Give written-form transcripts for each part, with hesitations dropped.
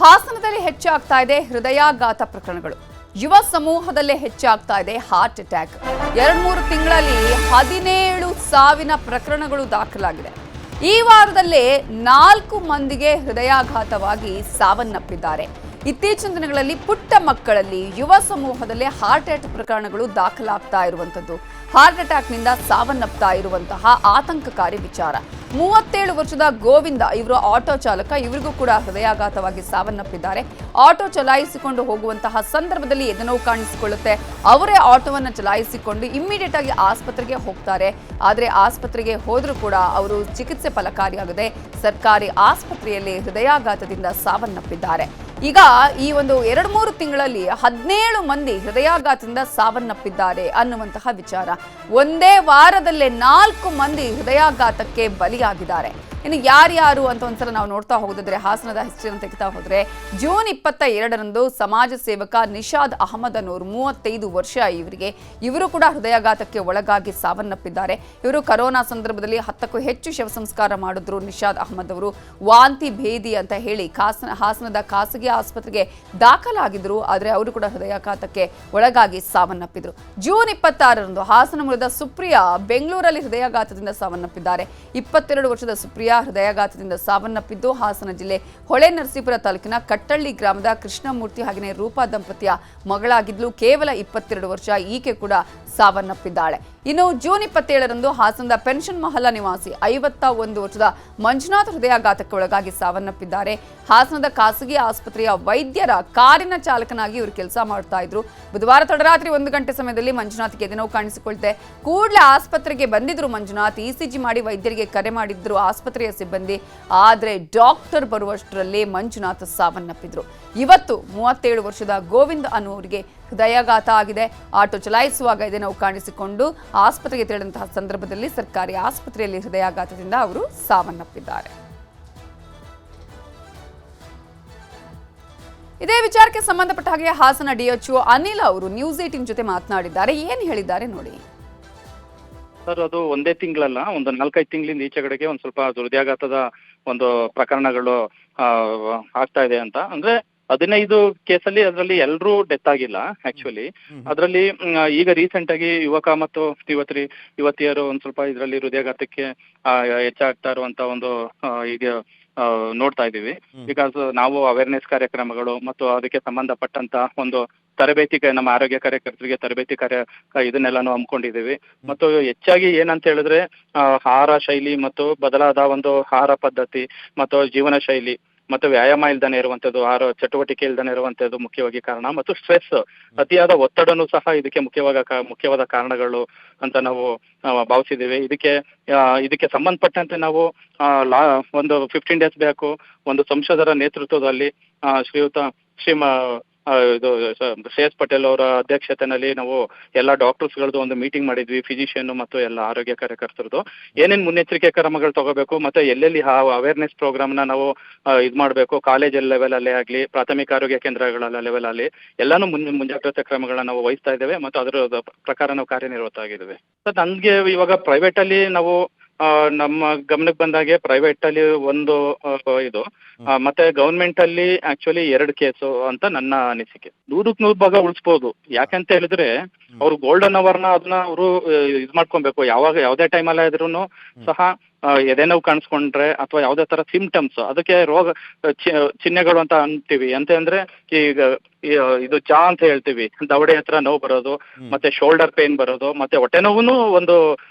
ಹಾಸನದಲ್ಲಿ ಹೆಚ್ಚಾಗ್ತಾ ಇದೆ ಹೃದಯಾಘಾತ ಪ್ರಕರಣಗಳು. ಯುವ ಸಮೂಹದಲ್ಲೇ ಹೆಚ್ಚಾಗ್ತಾ ಇದೆ ಹಾರ್ಟ್ ಅಟ್ಯಾಕ್. 2-3 ತಿಂಗಳಲ್ಲಿ 17 ಸಾವಿನ ಪ್ರಕರಣಗಳು ದಾಖಲಾಗಿದೆ. ಈ ವಾರದಲ್ಲೇ 4 ಮಂದಿಗೆ ಹೃದಯಾಘಾತವಾಗಿ ಸಾವನ್ನಪ್ಪಿದ್ದಾರೆ. ಇತ್ತೀಚಿನ ದಿನಗಳಲ್ಲಿ ಪುಟ್ಟ ಮಕ್ಕಳಲ್ಲಿ ಯುವ ಸಮೂಹದಲ್ಲೇ ಹಾರ್ಟ್ ಅಟ್ಯಾಕ್ ಪ್ರಕರಣಗಳು ದಾಖಲಾಗ್ತಾ ಇರುವಂತದ್ದು. ಹಾರ್ಟ್ ಅಟ್ಯಾಕ್ನಿಂದ ಸಾವನ್ನಪ್ತಾ ಇರುವಂತಹ ಆತಂಕಕಾರಿ ವಿಚಾರ. 37 ವರ್ಷದ ಗೋವಿಂದ ಇವರು ಆಟೋ ಚಾಲಕ. ಇವರಿಗೂ ಕೂಡ ಹೃದಯಾಘಾತವಾಗಿ ಸಾವನ್ನಪ್ಪಿದ್ದಾರೆ. ಆಟೋ ಚಲಾಯಿಸಿಕೊಂಡು ಹೋಗುವಂತಹ ಸಂದರ್ಭದಲ್ಲಿ ಎದೆನೋವು ಕಾಣಿಸಿಕೊಳ್ಳುತ್ತೆ. ಅವರೇ ಆಟೋವನ್ನು ಚಲಾಯಿಸಿಕೊಂಡು ಇಮ್ಮಿಡಿಯೇಟ್ ಆಗಿ ಆಸ್ಪತ್ರೆಗೆ ಹೋಗ್ತಾರೆ. ಆದರೆ ಆಸ್ಪತ್ರೆಗೆ ಹೋದರೂ ಕೂಡ ಅವರು ಚಿಕಿತ್ಸೆ ಫಲಕಾರಿಯಾಗದೆ ಸರ್ಕಾರಿ ಆಸ್ಪತ್ರೆಯಲ್ಲಿ ಹೃದಯಾಘಾತದಿಂದ ಸಾವನ್ನಪ್ಪಿದ್ದಾರೆ. ಈಗ ಈ ಒಂದು 2-3 ತಿಂಗಳಲ್ಲಿ 17 ಮಂದಿ ಹೃದಯಾಘಾತದಿಂದ ಸಾವನ್ನಪ್ಪಿದ್ದಾರೆ ಅನ್ನುವಂತಹ ವಿಚಾರ. ಒಂದೇ ವಾರದಲ್ಲೇ 4 ಮಂದಿ ಹೃದಯಾಘಾತಕ್ಕೆ ಬಲಿಯಾಗಿದ್ದಾರೆ. ಇನ್ನು ಯಾರ್ಯಾರು ಅಂತ ಒಂದ್ಸಲ ನಾವು ನೋಡ್ತಾ ಹೋಗೋದಾದ್ರೆ ಹಾಸನದ ಹಿಸ್ಟ್ರಿಯನ್ನು ತೆಗಿತಾ ಹೋದ್ರೆ ಜೂನ್ 22ರಂದು ಸಮಾಜ ಸೇವಕ ನಿಷಾದ್ ಅಹಮದ್ ಅನ್ನೋರು 35 ವರ್ಷ ಇವರು ಕೂಡ ಹೃದಯಾಘಾತಕ್ಕೆ ಒಳಗಾಗಿ ಸಾವನ್ನಪ್ಪಿದ್ದಾರೆ. ಇವರು ಕರೋನಾ ಸಂದರ್ಭದಲ್ಲಿ 10ಕ್ಕೂ ಹೆಚ್ಚು ಶವ ಸಂಸ್ಕಾರ ಮಾಡಿದ್ರು. ನಿಷಾದ್ ಅಹಮದ್ ಅವರು ವಾಂತಿ ಭೇದಿ ಅಂತ ಹೇಳಿ ಹಾಸನದ ಖಾಸಗಿ ಆಸ್ಪತ್ರೆಗೆ ದಾಖಲಾಗಿದ್ರು. ಆದರೆ ಅವರು ಕೂಡ ಹೃದಯಾಘಾತಕ್ಕೆ ಒಳಗಾಗಿ ಸಾವನ್ನಪ್ಪಿದ್ರು. ಜೂನ್ 26ರಂದು ಹಾಸನ ಮೂಲದ ಸುಪ್ರಿಯಾ ಬೆಂಗಳೂರಲ್ಲಿ ಹೃದಯಾಘಾತದಿಂದ ಸಾವನ್ನಪ್ಪಿದ್ದಾರೆ. 22 ವರ್ಷದ ಸುಪ್ರಿಯಾ ಹೃದಯಾಘಾತದಿಂದ ಸಾವನ್ನಪ್ಪಿದ್ದು ಹಾಸನ ಜಿಲ್ಲೆ ಹೊಳೆನರಸೀಪುರ ತಾಲೂಕಿನ ಕಟ್ಟಳ್ಳಿ ಗ್ರಾಮದ ಕೃಷ್ಣಮೂರ್ತಿ ಹಾಗೆಯೇ ರೂಪಾ ದಂಪತಿಯ ಮಗಳಾಗಿದ್ಲು. ಕೇವಲ 22 ವರ್ಷ ಈಕೆ ಕೂಡ ಸಾವನ್ನಪ್ಪಿದ್ದಾಳೆ. ಇನ್ನು ಜೂನ್ 27ರಂದು ಹಾಸನದ ಪೆನ್ಷನ್ ಮಹಲ ನಿವಾಸಿ 51 ವರ್ಷದ ಮಂಜುನಾಥ್ ಹೃದಯಾಘಾತಕ್ಕೆ ಒಳಗಾಗಿ ಸಾವನ್ನಪ್ಪಿದ್ದಾರೆ. ಹಾಸನದ ಖಾಸಗಿ ಆಸ್ಪತ್ರೆಯ ವೈದ್ಯರ ಕಾರಿನ ಚಾಲಕನಾಗಿ ಇವರು ಕೆಲಸ ಮಾಡ್ತಾ ಇದ್ರು. ಬುಧವಾರ ತಡರಾತ್ರಿ 1 ಗಂಟೆ ಸಮಯದಲ್ಲಿ ಮಂಜುನಾಥ್ಗೆ ಎದೆನೋವು ಕಾಣಿಸಿಕೊಳ್ತೆ. ಕೂಡಲೇ ಆಸ್ಪತ್ರೆಗೆ ಬಂದಿದ್ರು ಮಂಜುನಾಥ್. ಇಸಿಜಿ ಮಾಡಿ ವೈದ್ಯರಿಗೆ ಕರೆ ಮಾಡಿದ್ರು ಆಸ್ಪತ್ರೆಯ ಸಿಬ್ಬಂದಿ. ಆದ್ರೆ ಡಾಕ್ಟರ್ ಬರುವಷ್ಟರಲ್ಲಿ ಮಂಜುನಾಥ್ ಸಾವನ್ನಪ್ಪಿದ್ರು. ಇವತ್ತು 37 ವರ್ಷದ ಗೋವಿಂದ್ ಅನ್ನುವರಿಗೆ ಹೃದಯಾಘಾತ ಆಗಿದೆ. ಆಟೋ ಚಲಾಯಿಸುವಾಗ ಎದೆನೋವು ಕಾಣಿಸಿಕೊಂಡು ಆಸ್ಪತ್ರೆಗೆ ತೆರಳಿದಂತಹ ಸಂದರ್ಭದಲ್ಲಿ ಸರ್ಕಾರಿ ಆಸ್ಪತ್ರೆಯಲ್ಲಿ ಹೃದಯಾಘಾತದಿಂದ ಅವರು ಸಾವನ್ನಪ್ಪಿದ್ದಾರೆ. ಇದೇ ವಿಚಾರಕ್ಕೆ ಸಂಬಂಧಪಟ್ಟ ಹಾಗೆ ಹಾಸನ ಡಿಎಚ್ಒ ಅನಿಲ್ ಅವರು ನ್ಯೂಸ್ 18 ಜೊತೆ ಮಾತನಾಡಿದ್ದಾರೆ. ಏನ್ ಹೇಳಿದ್ದಾರೆ ನೋಡಿ. ಸರ್, ಅದು ಒಂದೇ ತಿಂಗಳಲ್ಲ, ಒಂದು 4-5 ತಿಂಗಳಿಂದ ಈಚೆಗಡೆಗೆ ಒಂದು ಸ್ವಲ್ಪ ಹೃದಯಾಘಾತದ ಒಂದು ಪ್ರಕರಣಗಳು ಆಗ್ತಾ ಇದೆ ಅಂತ. ಅಂದ್ರೆ 15 ಕೇಸಲ್ಲಿ ಅದರಲ್ಲಿ ಎಲ್ಲರೂ ಡೆತ್ ಆಗಿಲ್ಲ ಆಕ್ಚುಲಿ. ಅದರಲ್ಲಿ ಈಗ ರೀಸೆಂಟ್ ಆಗಿ ಯುವಕ ಮತ್ತು ಯುವತಿಯರು ಒಂದು ಸ್ವಲ್ಪ ಇದರಲ್ಲಿ ಹೃದಯಾಘಾತಕ್ಕೆ ಹೆಚ್ಚಾಗ್ತಾ ಇರುವಂತ ಒಂದು ಈಗ ನೋಡ್ತಾ ಇದ್ದೀವಿ. ಬಿಕಾಸ್ ನಾವು ಅವೇರ್ನೆಸ್ ಕಾರ್ಯಕ್ರಮಗಳು ಮತ್ತು ಅದಕ್ಕೆ ಸಂಬಂಧಪಟ್ಟಂತ ಒಂದು ತರಬೇತಿ, ನಮ್ಮ ಆರೋಗ್ಯ ಕಾರ್ಯಕರ್ತರಿಗೆ ತರಬೇತಿ ಇದನ್ನೆಲ್ಲಾನು ಹಮ್ಮಿಕೊಂಡಿದ್ದೀವಿ. ಮತ್ತು ಹೆಚ್ಚಾಗಿ ಏನಂತ ಹೇಳಿದ್ರೆ ಆಹಾರ ಶೈಲಿ ಮತ್ತು ಬದಲಾದ ಒಂದು ಆಹಾರ ಪದ್ಧತಿ ಮತ್ತು ಜೀವನ ಶೈಲಿ ಮತ್ತು ವ್ಯಾಯಾಮ ಇಲ್ದಾನೆ ಇರುವಂತದ್ದು, ಚಟುವಟಿಕೆ ಇಲ್ದಾನೆ ಇರುವಂತದ್ದು ಮುಖ್ಯವಾಗಿ ಕಾರಣ. ಮತ್ತು ಸ್ಟ್ರೆಸ್, ಅತಿಯಾದ ಒತ್ತಡನೂ ಸಹ ಇದಕ್ಕೆ ಮುಖ್ಯವಾದ ಕಾರಣಗಳು ಅಂತ ನಾವು ಭಾವಿಸಿದ್ದೀವಿ. ಇದಕ್ಕೆ ಸಂಬಂಧಪಟ್ಟಂತೆ ನಾವು ಒಂದು 15 ಡೇಸ್ ಬ್ಯಾಕು ಒಂದು ಸಂಶೋಧರ ನೇತೃತ್ವದಲ್ಲಿ ಇದು ಶ್ರೇಯಸ್ ಪಟೇಲ್ ಅವರ ಅಧ್ಯಕ್ಷತೆಯಲ್ಲಿ ನಾವು ಎಲ್ಲ ಡಾಕ್ಟರ್ಸ್ಗಳದ್ದು ಒಂದು ಮೀಟಿಂಗ್ ಮಾಡಿದ್ವಿ. ಫಿಸಿಷಿಯನ್ ಮತ್ತು ಎಲ್ಲ ಆರೋಗ್ಯ ಕಾರ್ಯಕರ್ತರದ್ದು ಏನೇನು ಮುನ್ನೆಚ್ಚರಿಕೆ ಕ್ರಮಗಳು ತಗೋಬೇಕು ಮತ್ತೆ ಎಲ್ಲೆಲ್ಲಿ ಅವೇರ್ನೆಸ್ ಪ್ರೋಗ್ರಾಮ್ನ ನಾವು ಇದು ಮಾಡಬೇಕು, ಕಾಲೇಜ್ ಲೆವೆಲ್ ಅಲ್ಲೇ ಆಗಲಿ, ಪ್ರಾಥಮಿಕ ಆರೋಗ್ಯ ಕೇಂದ್ರಗಳ ಲೆವೆಲ್ ಅಲ್ಲಿ ಎಲ್ಲಾನು ಮುಂಜಾಗ್ರತಾ ಕ್ರಮಗಳನ್ನ ನಾವು ವಹಿಸ್ತಾ ಇದ್ದೇವೆ ಮತ್ತು ಅದರ ಪ್ರಕಾರ ನಾವು ಕಾರ್ಯನಿರ್ವಹಿಸ್ತಾ ಇದ್ದೇವೆ. ಸರ್, ನನಗೆ ಇವಾಗ ಪ್ರೈವೇಟ್ ಅಲ್ಲಿ ನಾವು ನಮ್ಮ ಗಮನಕ್ಕೆ ಬಂದಾಗೆ ಪ್ರೈವೇಟ್ ಅಲ್ಲಿ ಒಂದು ಇದು ಮತ್ತೆ ಗವರ್ಮೆಂಟ್ ಅಲ್ಲಿ ಆಕ್ಚುಲಿ 2 ಕೇಸು ಅಂತ ನನ್ನ ಅನಿಸಿಕೆ. 100ಕ್ಕೆ 100 ಭಾಗ ಉಳಿಸ್ಬೋದು. ಯಾಕಂತ ಹೇಳಿದ್ರೆ ಅವ್ರು ಗೋಲ್ಡನ್ ಅವರ್ನ ಅದನ್ನ ಅವರು ಇದು ಮಾಡ್ಕೊಬೇಕು. ಯಾವುದೇ ಟೈಮಲ್ಲಿ ಆದ್ರೂ ಸಹ ಎದೆನೋವು ಕಾಣಿಸ್ಕೊಂಡ್ರೆ ಅಥವಾ ಯಾವುದೇ ತರ ಸಿಂಪ್ಟಮ್ಸ್, ಅದಕ್ಕೆ ರೋಗ ಚಿಹ್ನೆಗಳು ಅಂತ ಅಂತೀವಿ. ಅಂದ್ರೆ ಈಗ ಇದು ಜಾ ಅಂತ ಹೇಳ್ತೀವಿ, ದವಡೆ ಹತ್ರ ನೋವು ಬರೋದು, ಮತ್ತೆ ಶೋಲ್ಡರ್ ಪೇನ್ ಬರೋದು, ಮತ್ತೆ ಹೊಟ್ಟೆ ನೋವು ಒಂದು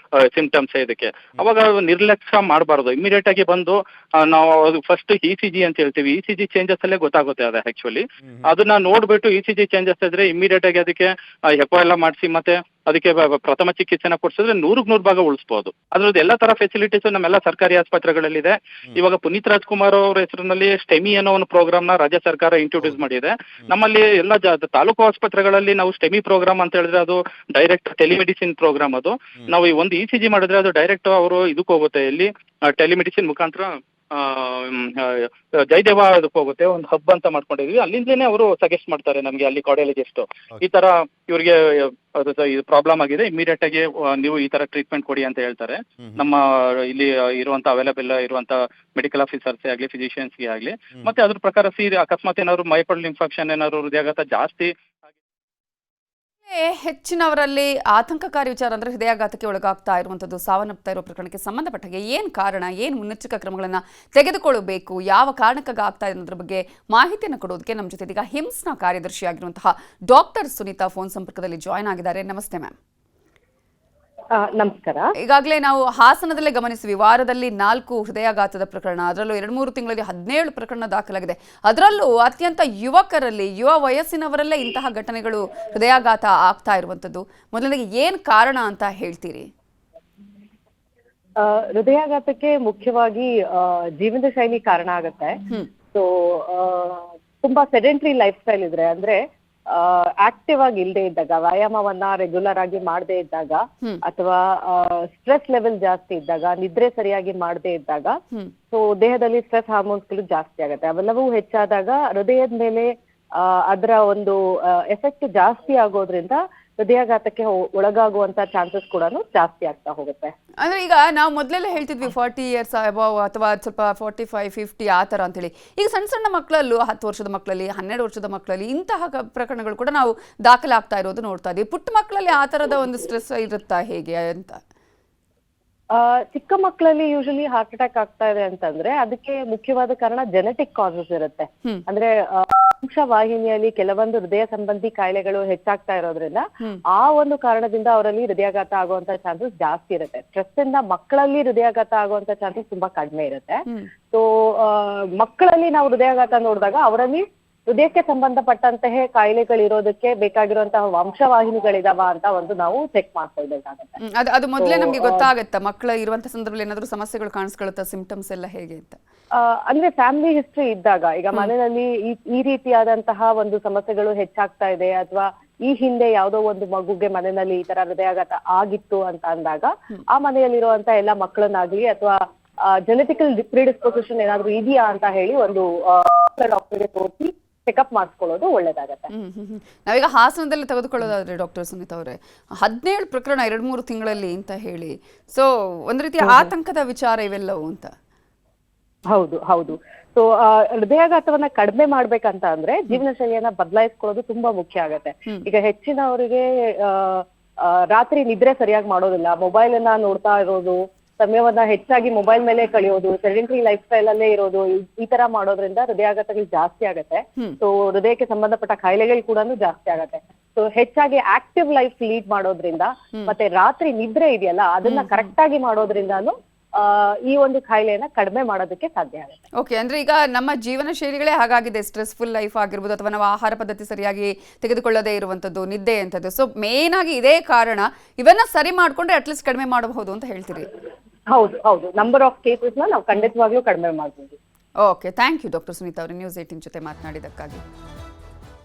ಸಿಂಪ್ಟಮ್ಸ್ ಇದಕ್ಕೆ. ಅವಾಗ ನಿರ್ಲಕ್ಷ್ಯ ಮಾಡಬಾರ್ದು. ಇಮಿಡಿಯೇಟ್ ಆಗಿ ಬಂದು ನಾವು ಫಸ್ಟ್ ಇಸಿಜಿ ಅಂತ ಹೇಳ್ತೀವಿ. ಇಸಿಜಿ ಚೇಂಜಸ್ ಅಲ್ಲೇ ಗೊತ್ತಾಗುತ್ತೆ ಅದು ಆಕ್ಚುಲಿ. ಅದನ್ನ ನೋಡ್ಬಿಟ್ಟು ಇಸಿಜಿ ಚೇಂಜಸ್ ಇದ್ರೆ ಇಮಿಡಿಯೇಟ್ ಆಗಿ ಅದಕ್ಕೆ ಎಕೋ ಎಲ್ಲ ಮಾಡಿಸಿ ಮತ್ತೆ ಅದಕ್ಕೆ ಪ್ರಥಮ ಚಿಕಿತ್ಸೆನ ಕೊಡಿಸಿದ್ರೆ 100ಕ್ಕೆ 100 ಭಾಗ ಉಳಿಸಬಹುದು. ಅದ್ರದ್ದು ಎಲ್ಲ ತರ ಫೆಸಿಲಿಟೀಸ್ ನಮ್ಮೆಲ್ಲ ಸರ್ಕಾರಿ ಆಸ್ಪತ್ರೆಗಳಲ್ಲಿದೆ. ಇವಾಗ ಪುನೀತ್ ರಾಜ್ಕುಮಾರ್ ಅವರ ಹೆಸರಿನಲ್ಲಿ ಸ್ಟೆಮಿ ಅನ್ನೋ ಒಂದು ಪ್ರೋಗ್ರಾಮ್ ನ ರಾಜ್ಯ ಸರ್ಕಾರ ಇಂಟ್ರೊಡ್ಯೂಸ್ ಮಾಡಿದೆ. ನಮ್ಮಲ್ಲಿ ಎಲ್ಲ ತಾಲೂಕು ಆಸ್ಪತ್ರೆಗಳಲ್ಲಿ ನಾವು ಸ್ಟೆಮಿ ಪ್ರೋಗ್ರಾಮ್ ಅಂತ ಹೇಳಿದ್ರೆ ಅದು ಡೈರೆಕ್ಟ್ ಟೆಲಿಮೆಡಿಸಿನ್ ಪ್ರೋಗ್ರಾಮ್. ಅದು ನಾವು ಒಂದು ಇಸಿಜಿ ಮಾಡಿದ್ರೆ ಅದು ಡೈರೆಕ್ಟ್ ಅವರು ಇದಕ್ಕೆ ಹೋಗುತ್ತೆ, ಇಲ್ಲಿ ಟೆಲಿಮೆಡಿಸಿನ್ ಮುಖಾಂತರ ಜಯದೇವ ಅದಕ್ಕೆ ಹೋಗುತ್ತೆ, ಒಂದು ಹಬ್ ಅಂತ ಮಾಡ್ಕೊಂಡಿದ್ವಿ. ಅಲ್ಲಿಂದಲೇ ಅವರು ಸಜೆಸ್ಟ್ ಮಾಡ್ತಾರೆ ನಮಗೆ, ಅಲ್ಲಿ ಕಾರ್ಡಿಯಾಲಜಿಸ್ಟ್ ಈ ತರ ಇವ್ರಿಗೆ ಇದು ಪ್ರಾಬ್ಲಮ್ ಆಗಿದೆ, ಇಮಿಡಿಯೇಟ್ ಆಗಿ ನೀವು ಈ ತರ ಟ್ರೀಟ್ಮೆಂಟ್ ಕೊಡಿ ಅಂತ ಹೇಳ್ತಾರೆ. ನಮ್ಮ ಇಲ್ಲಿ ಇರುವಂತ ಅವೈಲೇಬಲ್ ಇರುವಂತ ಮೆಡಿಕಲ್ ಆಫೀಸರ್ಸ್ ಆಗಲಿ ಫಿಸಿಷಿಯನ್ಸ್ಗೆ ಆಗಲಿ. ಮತ್ತೆ ಅದ್ರ ಪ್ರಕಾರ ಅಕಸ್ಮಾತ್ ಏನಾದ್ರು ಮೈಪಲ್ ಇನ್ಫೆಕ್ಷನ್ ಏನಾದ್ರು ಹೃದಯಾಘಾತ ಜಾಸ್ತಿ ಹೆಚ್ಚಿನವರಲ್ಲಿ ಆತಂಕಕಾರಿ ವಿಚಾರ ಅಂದ್ರೆ ಹೃದಯಾಘಾತಕ್ಕೆ ಒಳಗಾಗ್ತಾ ಇರುವಂತದ್ದು, ಸಾವನ್ನಪ್ತಾ ಇರುವ ಪ್ರಕರಣಕ್ಕೆ ಸಂಬಂಧಪಟ್ಟ ಹಾಗೆ ಏನು ಕಾರಣ, ಏನು ಮುನ್ನೆಚ್ಚರಿಕಾ ಕ್ರಮಗಳನ್ನು ತೆಗೆದುಕೊಳ್ಳಬೇಕು, ಯಾವ ಕಾರಣಕ್ಕಾಗಿ ಆಗ್ತಾ ಇದೆ ಅನ್ನೋದ್ರ ಬಗ್ಗೆ ಮಾಹಿತಿಯನ್ನು ಕೊಡೋದಕ್ಕೆ ನಮ್ಮ ಜೊತೆ ಈಗ ಹಿಮ್ಸ್ನ ಕಾರ್ಯದರ್ಶಿಯಾಗಿರುವಂತಹ ಡಾಕ್ಟರ್ ಸುನೀತಾ ಫೋನ್ ಸಂಪರ್ಕದಲ್ಲಿ ಜಾಯ್ನ್ ಆಗಿದ್ದಾರೆ. ನಮಸ್ತೆ ಮ್ಯಾಮ್. ನಮಸ್ಕಾರ. ಈಗಾಗಲೇ ನಾವು ಹಾಸನದಲ್ಲೇ ಗಮನಿಸಿವಿ, ವಾರದಲ್ಲಿ 4 ಹೃದಯಾಘಾತದ ಪ್ರಕರಣ, ಅದರಲ್ಲೂ 2-3 ತಿಂಗಳಲ್ಲಿ 17 ಪ್ರಕರಣ ದಾಖಲಾಗಿದೆ. ಅದರಲ್ಲೂ ಅತ್ಯಂತ ಯುವಕರಲ್ಲಿ, ಯುವ ವಯಸ್ಸಿನವರಲ್ಲೇ ಇಂತಹ ಘಟನೆಗಳು ಹೃದಯಾಘಾತ ಆಗ್ತಾ ಇರುವಂತದ್ದು. ಮೊದಲನೇಗೆ ಏನ್ ಕಾರಣ ಅಂತ ಹೇಳ್ತೀರಿ? ಹೃದಯಾಘಾತಕ್ಕೆ ಮುಖ್ಯವಾಗಿ ಜೀವನ ಶೈಲಿ ಕಾರಣ ಆಗುತ್ತೆ. ಸೊ ತುಂಬಾ ಸೆಡೆಂಟ್ರಿ ಲೈಫ್ ಸ್ಟೈಲ್ ಇದ್ರೆ, ಅಂದ್ರೆ ಆಕ್ಟಿವ್ ಆಗಿ ಇಲ್ಲದೆ ಇದ್ದಾಗ, ವ್ಯಾಯಾಮವನ್ನ ರೆಗ್ಯುಲರ್ ಆಗಿ ಮಾಡದೇ ಇದ್ದಾಗ, ಅಥವಾ ಸ್ಟ್ರೆಸ್ ಲೆವೆಲ್ ಜಾಸ್ತಿ ಇದ್ದಾಗ, ನಿದ್ರೆ ಸರಿಯಾಗಿ ಮಾಡದೇ ಇದ್ದಾಗ, ಸೊ ದೇಹದಲ್ಲಿ ಸ್ಟ್ರೆಸ್ ಹಾರ್ಮೋನ್ಸ್ಗಳು ಜಾಸ್ತಿ ಆಗುತ್ತೆ. ಅವೆಲ್ಲವೂ ಹೆಚ್ಚಾದಾಗ ಹೃದಯದ ಮೇಲೆ ಅದರ ಒಂದು ಎಫೆಕ್ಟ್ ಜಾಸ್ತಿ ಆಗೋದ್ರಿಂದ ಹೃದಯಾಘಾತಕ್ಕೆ ಒಳಗಾಗುವಂತ ಚಾನ್ಸಸ್ ಕೂಡ ಜಾಸ್ತಿ ಆಗ್ತಾ ಹೋಗುತ್ತೆ. ಅಂದ್ರೆ ಈಗ ನಾವು ಮೊದಲೆಲ್ಲ ಹೇಳ್ತಿದ್ವಿ 40 years ಅಬೌವ್ ಅಥವಾ ಸ್ವಲ್ಪ 45-50 ಆ ಥರ ಅಂತೇಳಿ. ಈಗ ಸಣ್ಣ ಸಣ್ಣ ಮಕ್ಕಳಲ್ಲೂ 10 ವರ್ಷದ ಮಕ್ಕಳಲ್ಲಿ, 12 ವರ್ಷದ ಮಕ್ಕಳಲ್ಲಿ ಇಂತಹ ಪ್ರಕರಣಗಳು ಕೂಡ ನಾವು ದಾಖಲಾಗ್ತಾ ಇರೋದು ನೋಡ್ತಾ ಇದ್ದೀವಿ. ಪುಟ್ಟ ಮಕ್ಕಳಲ್ಲಿ ಆ ಥರದ ಒಂದು ಸ್ಟ್ರೆಸ್ ಇರುತ್ತಾ ಹೇಗೆ ಅಂತ? ಚಿಕ್ಕ ಮಕ್ಕಳಲ್ಲಿ ಯೂಶಲಿ ಹಾರ್ಟ್ ಅಟ್ಯಾಕ್ ಆಗ್ತಾ ಇದೆ ಅಂತಂದ್ರೆ ಅದಕ್ಕೆ ಮುಖ್ಯವಾದ ಕಾರಣ ಜೆನೆಟಿಕ್ ಕಾಸಸ್ ಇರುತ್ತೆ. ಅಂದ್ರೆ ವಂಶವಾಹಿನಿಯಲ್ಲಿ ಕೆಲವೊಂದು ಹೃದಯ ಸಂಬಂಧಿ ಕಾಯಿಲೆಗಳು ಹೆಚ್ಚಾಗ್ತಾ ಇರೋದ್ರಿಂದ ಆ ಒಂದು ಕಾರಣದಿಂದ ಅವರಲ್ಲಿ ಹೃದಯಾಘಾತ ಆಗುವಂತ ಚಾನ್ಸಸ್ ಜಾಸ್ತಿ ಇರುತ್ತೆ. ಸ್ಟ್ರೆಸ್ ಇಂದ ಮಕ್ಕಳಲ್ಲಿ ಹೃದಯಾಘಾತ ಆಗುವಂತ ಚಾನ್ಸಸ್ ತುಂಬಾ ಕಡಿಮೆ ಇರುತ್ತೆ. ಸೊ ಮಕ್ಕಳಲ್ಲಿ ನಾವು ಹೃದಯಾಘಾತ ನೋಡಿದಾಗ ಅವರಲ್ಲಿ ಹೃದಯಕ್ಕೆ ಸಂಬಂಧಪಟ್ಟಂತಹ ಕಾಯಿಲೆಗಳಿರೋದಕ್ಕೆ ಬೇಕಾಗಿರುವಂತಹ ವಂಶವಾಹಿನಿಗಳಿದಾವ ಅಂತ ಒಂದು ನಾವು ಚೆಕ್ ಮಾಡ್ಕೊಳ್ಬೇಕಾಗುತ್ತೆ. ಅದು ಮೊದಲೇ ನಮ್ಗೆ ಗೊತ್ತಾಗತ್ತಾ ಮಕ್ಕಳ ಇರುವಂತ ಸಂದರ್ಭದಲ್ಲಿ ಏನಾದ್ರು ಸಮಸ್ಯೆಗಳು ಕಾಣಿಸ್ಕೊಳ್ಳುತ್ತಾ, ಸಿಂಪ್ಟಮ್ಸ್ ಎಲ್ಲ ಹೇಗೆ ಅಂತ? ಅಂದ್ರೆ ಫ್ಯಾಮಿಲಿ ಹಿಸ್ಟ್ರಿ ಇದ್ದಾಗ, ಈಗ ಮನೆಯಲ್ಲಿ ಈ ರೀತಿಯಾದಂತಹ ಒಂದು ಸಮಸ್ಯೆಗಳು ಹೆಚ್ಚಾಗ್ತಾ ಇದೆ, ಅಥವಾ ಈ ಹಿಂದೆ ಯಾವುದೋ ಒಂದು ಮಗುಗೆ ಮನೆಯಲ್ಲಿ ಈ ತರ ಹೃದಯಾಘಾತ ಆಗಿತ್ತು ಅಂತ ಅಂದಾಗ ಆ ಮನೆಯಲ್ಲಿರುವಂತ ಎಲ್ಲಾ ಮಕ್ಕಳನ್ನಾಗ್ಲಿ ಅಥವಾ ಜೆನೆಟಿಕಲ್ ಪ್ರಿಡಿಸ್ಪೊಸಿಷನ್ ಏನಾದ್ರು ಇದೆಯಾ ಅಂತ ಹೇಳಿ ಒಂದು ಡಾಕ್ಟರ್ಗೆ ತೋರಿಸಿ ಚೆಕಪ್ ಮಾಡಿಸ್ಕೊಳ್ಳೋದು ಒಳ್ಳೇದಾಗತ್ತೆ. ನಾವೀಗ ಹಾಸನದಲ್ಲಿ ತೆಗೆದುಕೊಳ್ಳೋದಾದ್ರೆ ಡಾಕ್ಟರ್ ಸುನೀತಾ ಅವರೇ, 17 ಪ್ರಕರಣ 2-3 ತಿಂಗಳಲ್ಲಿ ಅಂತ ಹೇಳಿ, ಸೊ ಒಂದ್ ರೀತಿಯ ಆತಂಕದ ವಿಚಾರ ಇವೆಲ್ಲವೂ ಅಂತ. ಹೌದು ಹೌದು. ಸೊ ಹೃದಯಾಘಾತವನ್ನ ಕಡಿಮೆ ಮಾಡ್ಬೇಕಂತ ಅಂದ್ರೆ ಜೀವನ ಶೈಲಿಯನ್ನ ಬದಲಾಯಿಸ್ಕೊಳ್ಳೋದು ತುಂಬಾ ಮುಖ್ಯ ಆಗತ್ತೆ. ಈಗ ಹೆಚ್ಚಿನವರಿಗೆ ರಾತ್ರಿ ನಿದ್ರೆ ಸರಿಯಾಗಿ ಮಾಡೋದಿಲ್ಲ, ಮೊಬೈಲ್ ಅನ್ನ ನೋಡ್ತಾ ಇರೋದು, ಸಮಯವನ್ನ ಹೆಚ್ಚಾಗಿ ಮೊಬೈಲ್ ಮೇಲೆ ಕಳೆಯೋದು, ಸೆಡೆಂಟರಿ ಲೈಫ್ ಸ್ಟೈಲ್ ಅಲ್ಲೇ ಇರೋದು, ಈ ತರ ಮಾಡೋದ್ರಿಂದ ಹೃದಯಾಘಾತಗಳು ಜಾಸ್ತಿ ಆಗತ್ತೆ. ಸೊ ಹೃದಯಕ್ಕೆ ಸಂಬಂಧಪಟ್ಟ ಕಾಯಿಲೆಗಳು ಕೂಡ ಜಾಸ್ತಿ ಆಗತ್ತೆ. ಸೊ ಹೆಚ್ಚಾಗಿ ಆಕ್ಟಿವ್ ಲೈಫ್ ಲೀಡ್ ಮಾಡೋದ್ರಿಂದ ಮತ್ತೆ ರಾತ್ರಿ ನಿದ್ರೆ ಇದೆಯಲ್ಲ ಅದನ್ನ ಕರೆಕ್ಟ್ ಆಗಿ ಮಾಡೋದ್ರಿಂದಾನು ಈ ಒಂದು ಕಾಯಿಲೆಯನ್ನ ಕಡಿಮೆ ಮಾಡೋದಕ್ಕೆ ಸಾಧ್ಯ ಆಗುತ್ತೆ. ಓಕೆ, ಅಂದ್ರೆ ಈಗ ನಮ್ಮ ಜೀವನ ಶೈಲಿಗಳೇ ಹಾಗಾಗಿದೆ, ಸ್ಟ್ರೆಸ್ಫುಲ್ ಲೈಫ್ ಆಗಿರ್ಬೋದು, ಅಥವಾ ನಾವು ಆಹಾರ ಪದ್ಧತಿ ಸರಿಯಾಗಿ ತೆಗೆದುಕೊಳ್ಳದೇ ಇರುವಂತದ್ದು, ನಿದ್ದೆ ಅಂತದ್ದು. ಸೊ ಮೇನ್ ಆಗಿ ಇದೇ ಕಾರಣ, ಇವನ್ನ ಸರಿ ಮಾಡ್ಕೊಂಡ್ರೆ ಅಟ್ಲೀಸ್ಟ್ ಕಡಿಮೆ ಮಾಡಬಹುದು ಅಂತ ಹೇಳ್ತೀರಿ? ಹೌದು ಹೌದು, ನಂಬರ್ ಆಫ್ ಕೇಸಸ್ನ ನಾವು ಖಂಡಿತವಾಗ್ಲೂ ಕಡಿಮೆ ಮಾಡ್ಬೋದು. Okay, thank you doctor Sunita ಅವರೇ, ನ್ಯೂಸ್ 18 ಜೊತೆ ಮಾತನಾಡಿದ್ದಕ್ಕಾಗಿ.